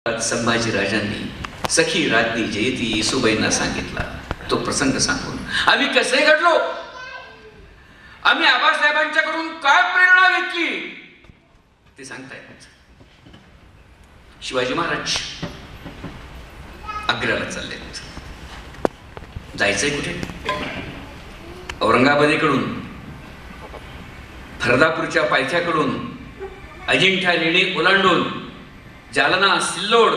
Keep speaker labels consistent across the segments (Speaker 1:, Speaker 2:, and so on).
Speaker 1: संभाजी राजांनी सखी राज्ञी जयती येसूबाईंना सांगितला तो प्रसंग सांगून आम्ही कसे घडलो, आम्ही आबासाहेबांच्याकडून काय प्रेरणा घेतली ते सांगतायत. शिवाजी महाराज आग्र्याला चाललेत. जायचंय कुठे? औरंगाबादेकडून, फरदापूरच्या पायथ्याकडून, अजिंठा लेणी ओलांडून जालना, सिल्लोड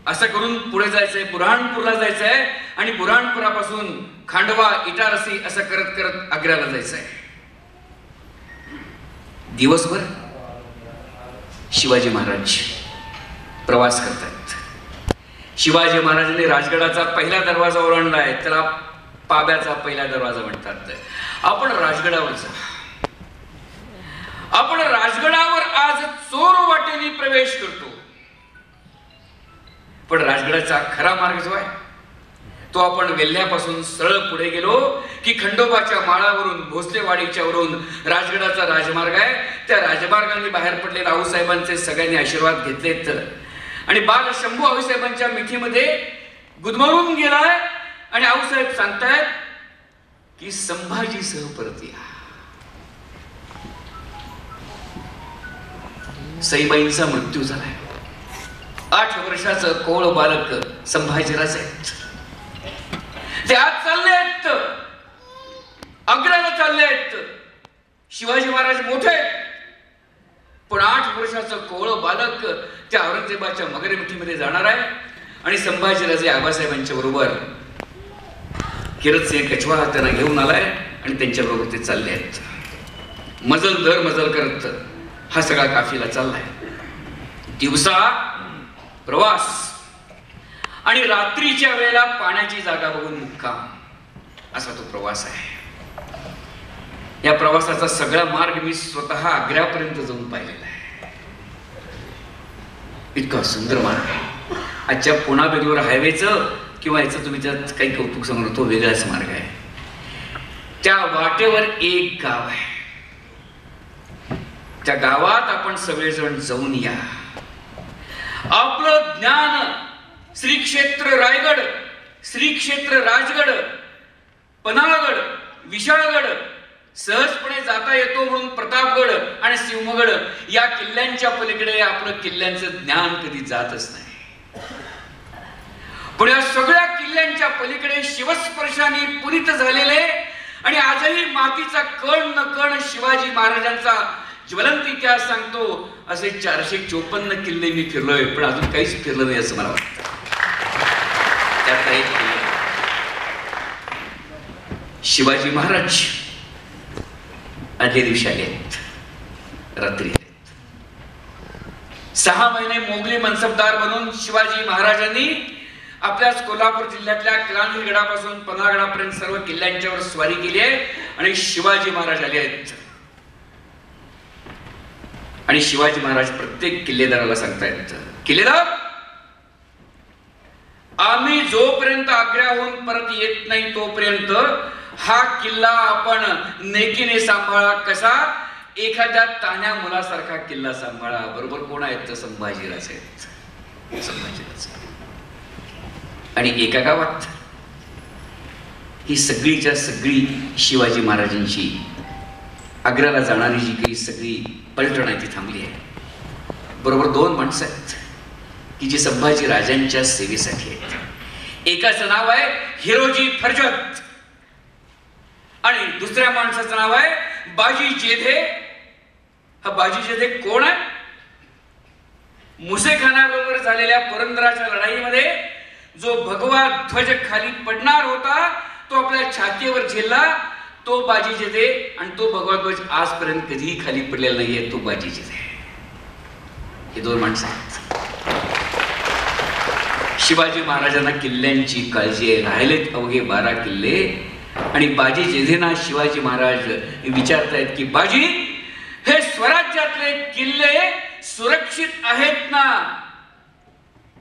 Speaker 1: असं करून पुढे जायचंय, बुऱ्हाणपूरला जायचंय आणि बुऱ्हाणपुरापासून खांडवा, इटारसी असं करत करत आग्र्याला जायचंय. दिवसभर शिवाजी महाराज प्रवास करतायत. शिवाजी महाराजांनी राजगडाचा पहिला दरवाजा ओलांडलाय, त्याला पाब्याचा पहिला दरवाजा म्हणतात. आपण राजगडावर जा. आपण राजगडावर आज चोर वाटेने प्रवेश करतो, पण राजगडाचा खरा मार्ग जो आहे तो आपण वेल्ह्यापासून सरळ पुढे गेलो की खंडोबाच्या माळावरून, भोसलेवाडीच्या वरून राजगडाचा राजमार्ग आहे. त्या राजमार्गाने बाहेर पडले आऊसाहेबांचे सगळ्यांनी आशीर्वाद घेतलेत आणि बाल शंभू आऊसाहेबांच्या मिठीमध्ये गुदमरून गेलाय आणि आऊसाहेब सांगतायत की संभाजी सह परत या. सईबाईंचा मृत्यू झालाय. 8 वर्षाचं कोळ बालक संभाजीराज आहेत. ते आज चाललेत, आग्र्याला चाललेत. शिवाजी महाराज मोठे आहेत, पण 8 वर्षाचं कोळ बालक त्या औरंगजेबाच्या मगरमिठीमध्ये जाणार आहे आणि संभाजीराजे आबासाहेबांच्या बरोबर किरतसिंह कछवा त्यांना घेऊन आलाय आणि त्यांच्या बरोबर ते चालले आहेत. मजल दर मजल करत हा सगळा काफिला चाललाय. दिवसा प्रवास आणि रात्रीच्या वेळेला पाण्याची जागा बघून मुक्काम असा तो प्रवास आहे. या प्रवासाचा सगळा मार्ग मी स्वतः आग्र्यापर्यंत जाऊन पाहिलेला आहे. इतका सुंदर मार्ग आहे. आजच्या पुणा बेंगलोर हायवेचं किंवा याचं तुम्ही त्यात काही कौतुक समोर, तो वेगळाच मार्ग आहे. त्या वाटेवर एक गाव आहे. त्या गावात आपण सगळेजण जाऊन या. आपलं ज्ञान श्री क्षेत्र रायगड, श्री क्षेत्र राजगड, पन्हाळगड, विशाळगड सहजपणे जाता येतो म्हणून प्रतापगड आणि सिंहगड या किल्ल्यांच्या पलीकडे आपलं किल्ल्यांचं ज्ञान कधी जातच नाही. पण या सगळ्या किल्ल्यांच्या पलीकडे शिवस्पर्शाने पुरित झालेले आणि आजही मातीचा कण न कण शिवाजी महाराजांचा ज्वलंत इतिहास सांगतो असे 454 किल्ले मी फिरलोय, पण अजून काहीच फिरलं नाही असं मला वाटतं. त्यात एक शिवाजी महाराज आदल्या दिवशी आले, रात्री 6 महिने मोगली मनसबदार बनून शिवाजी महाराजांनी आपल्याच कोल्हापूर जिल्ह्यातल्या किल्लारगडापासून पन्हाळगडापर्यंत सर्व किल्ल्यांच्यावर स्वारी केली आहे आणि शिवाजी महाराज आले आहेत. आणि शिवाजी महाराज प्रत्येक किल्लेदाराला सांगतायत, किल्लेदार, आम्ही जोपर्यंत आग्र्याहून परत येत नाही तोपर्यंत हा किल्ला आपण नेकीने सांभाळा. कसा? एखाद्या तान्ह्या मुलासारखा किल्ला सांभाळा. बरोबर कोण आहेत? तर संभाजीराज आहेत. संभाजीराज. आणि एका गावात ही सगळीच्या सगळी शिवाजी महाराजांची आग्र्याला जाणारी जी काही सगळी पलटण आहे ती थांबली आहे. बरोबर 2 माणसं आहेत की जी संभाजी राजांच्या सेवेसाठी आहेत. एकाचं नाव आहे हिरोजी फर्जत आणि दुसऱ्या माणसाचं नाव आहे बाजी जेधे. हा बाजी जेधे कोण आहे? मुसेखानाबरोबर झालेल्या पुरंदराच्या लढाईमध्ये जो भगवा ध्वज खाली पडणार होता तो आपल्या छातीवर झेलला, तो बाजी जेधे. आणि तो भगवा ध्वज आजपर्यंत कधीही खाली पडलेला नाहीये, तो बाजी जेधे. हे 2 माणसं आहेत. शिवाजी महाराजांना किल्ल्यांची काळजी आहे. राहिलेत अवघे 12 किल्ले आणि बाजी जेधेना शिवाजी महाराज विचारतायत की बाजी, हे स्वराज्यातले किल्ले सुरक्षित आहेत ना?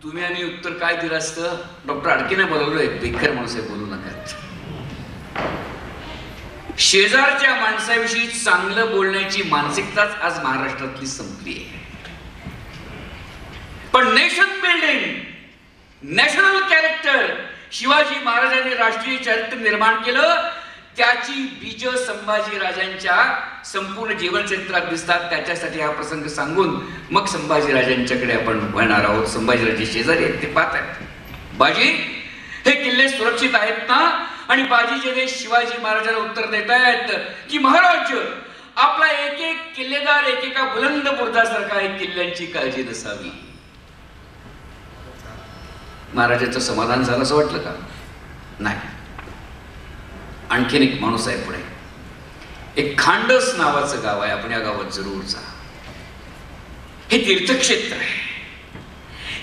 Speaker 1: तुम्ही आणि उत्तर काय दिलं असतं? डॉक्टर आडकेने बोलवलंय, बेकार माणूस आहे, बोलू नका. शेजारच्या माणसाविषयी चांगलं बोलण्याची मानसिकताच आज महाराष्ट्रातली संपली आहे. पण nation building, national character Shivaji महाराजांनी राष्ट्रीय चरित्र निर्माण केलं. त्याची बीज संभाजी राजांच्या संपूर्ण जीवनचरित्रात दिसतात. त्याच्यासाठी हा प्रसंग सांगून मग संभाजी राजांच्याकडे आपण वळणार आहोत. संभाजीराजे शेजारी आहेत, ते पाहत आहेत. बाजी, हे किल्ले सुरक्षित आहेत ना? आणि बाजीचे शिवाजी महाराजांना उत्तर देत आहेत की महाराज, आपला एक एक किल्लेदार एकेका बुलंद बुरुजासारखा आहे, किल्ल्यांची काळजी नसावी. महाराजांचं समाधान झालं असं वाटलं का? नाही. आणखीन एक माणूस आहे पुढे. एक खांडस नावाचं गाव आहे, आपण या गावात जरूर जा. हे तीर्थक्षेत्र आहे.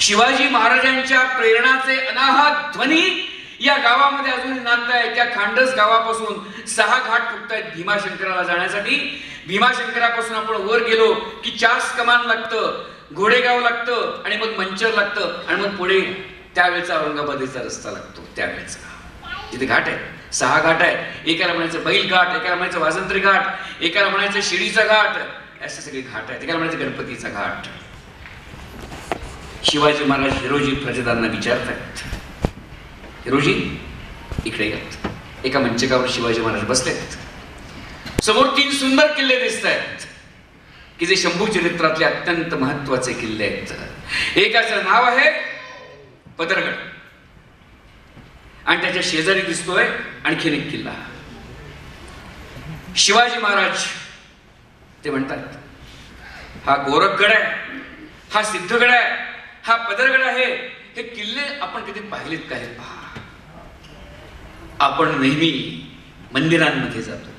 Speaker 1: शिवाजी महाराजांच्या प्रेरणाचे अनाहत ध्वनी या गावामध्ये अजून नांदत आहे. त्या खांडस गावापासून 6 घाट फुटत आहेत भीमाशंकराला जाण्यासाठी. भीमाशंकरापासून आपण वर गेलो की चास कमान लागतं, घोडेगाव लागतं, आणि मग मंचर लागतं, आणि मग पुढे त्यावेळेचा औरंगाबादेचा रस्ता लागतो. त्यावेळेचा तिथे घाट आहे, 6 घाट आहेत. एकाला म्हणायचं बैल घाट, एकाला म्हणायचं वासंत्री घाट, एकाला म्हणायचं शिडीचा घाट, असे सगळे घाट आहेत. एकाला म्हणायचं गणपतीचा घाट. शिवाजी महाराज हिरोजी प्रजेदांना विचारतात, हिरोजी इकडे येत. एका मंचकावर शिवाजी महाराज बसलेत. समोर 3 सुंदर किल्ले दिसत आहेत की जे शंभू चरित्रातले अत्यंत महत्वाचे किल्ले आहेत. एकाचं नाव आहे पदरगड, आणि त्याच्या शेजारी दिसतोय आणखीन एक किल्ला. शिवाजी महाराज ते म्हणतात, हा गोरखगड आहे, हा सिद्धगड आहे, हा पदरगड आहे. हे किल्ले आपण कधी पाहिलेत का? हे पहा. आपण नेहमी मंदिरांमध्ये जातो.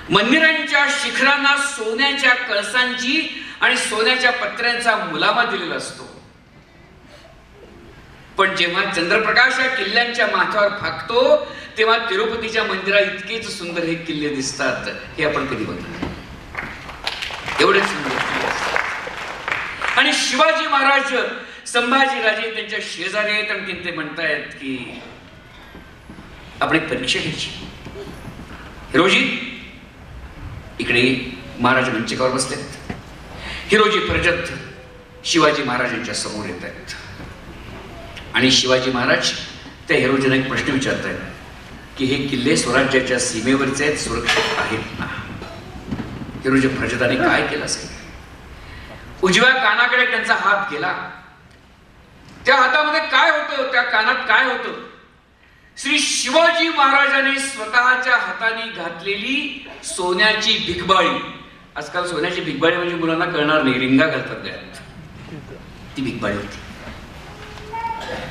Speaker 1: मंदिरांच्या शिखरांना सोन्याच्या कळसांची आणि सोन्याच्या पत्र्यांचा मुलामा दिलेला असतो. पण जेव्हा चंद्रप्रकाश या किल्ल्यांच्या माथ्यावर फाकतो तेव्हा तिरुपतीच्या मंदिरात इतकेच सुंदर हे किल्ले दिसतात. हे आपण कधी बघतो? एवढेच सुंदर किल्ले असतात. आणि शिवाजी महाराज संभाजीराजे त्यांच्या शेजारी आहेत, आणि ते म्हणतायत की आपण एक परीक्षा घ्यायची. हिरोजी इकडे महाराज मंचकावर बसलेत. हिरोजी प्रजत शिवाजी महाराजांच्या समोर येत आहेत, आणि शिवाजी महाराज त्या हिरोजींना एक प्रश्न विचारत आहेत की हे किल्ले स्वराज्याच्या सीमेवरचे आहेत, सुरक्षित आहेत ना? हिरोजी प्रजताने काय केलं असेल? उजव्या कानाकडे त्यांचा हात गेला. त्या हातामध्ये काय होतं? त्या कानात काय होतं? श्री शिवाजी महाराजांनी स्वतःच्या हाताने घातलेली सोन्याची भिकबाळी. आजकाल सोन्याची भिकबाळी म्हणजे मुलांना कळणार नाही, रिंगा घालतात गळ्यात. ती भिकबाळी होती.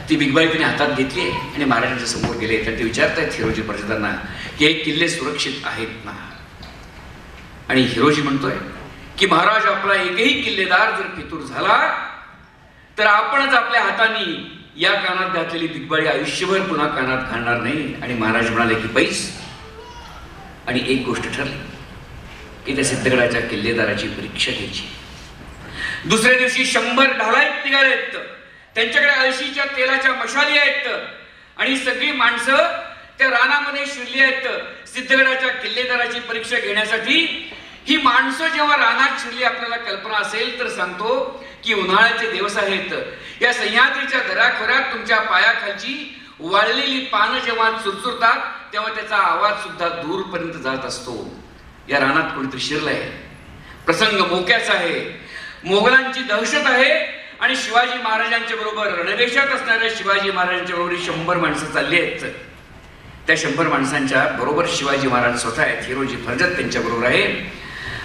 Speaker 1: ती भिकबाळी तिने हातात घेतली आणि महाराजांच्या समोर गेले. तर ते विचारतायत हिरोजी प्रजतांना की हे किल्ले सुरक्षित आहेत ना? आणि हिरोजी म्हणतोय की महाराज, आपला एकही किल्लेदार जर फितूर झाला तर आपणच आपल्या हाताने या कानात घातलेली भिकबाळी आयुष्यभर पुन्हा कानात घालणार नाही. आणि महाराज म्हणाले की पैस. आणि एक गोष्ट ठरली की त्या सिद्धगडाच्या किल्लेदाराची परीक्षा घ्यायची. दुसऱ्या दिवशी 100 ढालायत निघालेत. त्यांच्याकडे अळशीच्या तेलाच्या मशाली आहेत, आणि सगळी माणसं त्या रानामध्ये शिरली आहेत सिद्धगडाच्या किल्लेदाराची परीक्षा घेण्यासाठी. ही माणसं जेव्हा रानात शिरली, आपल्याला कल्पना असेल तर सांगतो की उन्हाळ्याचे दिवस आहेत. या सह्याद्रीच्या दऱ्याखोऱ्यात तुमच्या पायाखालची वाळलेली पानं जेव्हा चुरचुरतात तेव्हा त्याचा आवाज सुद्धा दूरपर्यंत जात असतो. या रानात कोणीतरी शिरलंय. प्रसंग मोक्याचा आहे, मोगलांची दहशत आहे, आणि शिवाजी महाराजांच्या बरोबर रणवेशात असणाऱ्या शिवाजी महाराजांच्या बरोबर 100 माणसं चालली आहेत. त्या 100 माणसांच्या बरोबर शिवाजी महाराज स्वतः आहेत. हिरोजी प्रजत त्यांच्या बरोबर आहे.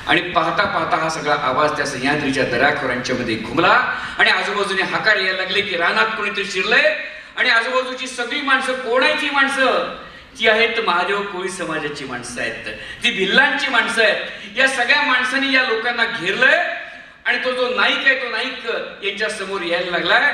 Speaker 1: आणि पाहता पाहता हा सगळा आवाज त्या सह्याद्रीच्या दऱ्याखोऱ्यांच्या मध्ये घुमला, आणि आजूबाजूने हाकार यायला लागले की रानात कोणीतरी शिरलंय. आणि आजूबाजूची सगळी माणसं, कोण आहे ती माणसं? ती आहेत महादेव कोळी समाजाची माणसं आहेत, ती भिल्लांची माणसं आहेत. या सगळ्या माणसांनी या लोकांना घेरलंय, आणि तो जो नाईक आहे तो नाईक यांच्या समोर यायला लागलाय.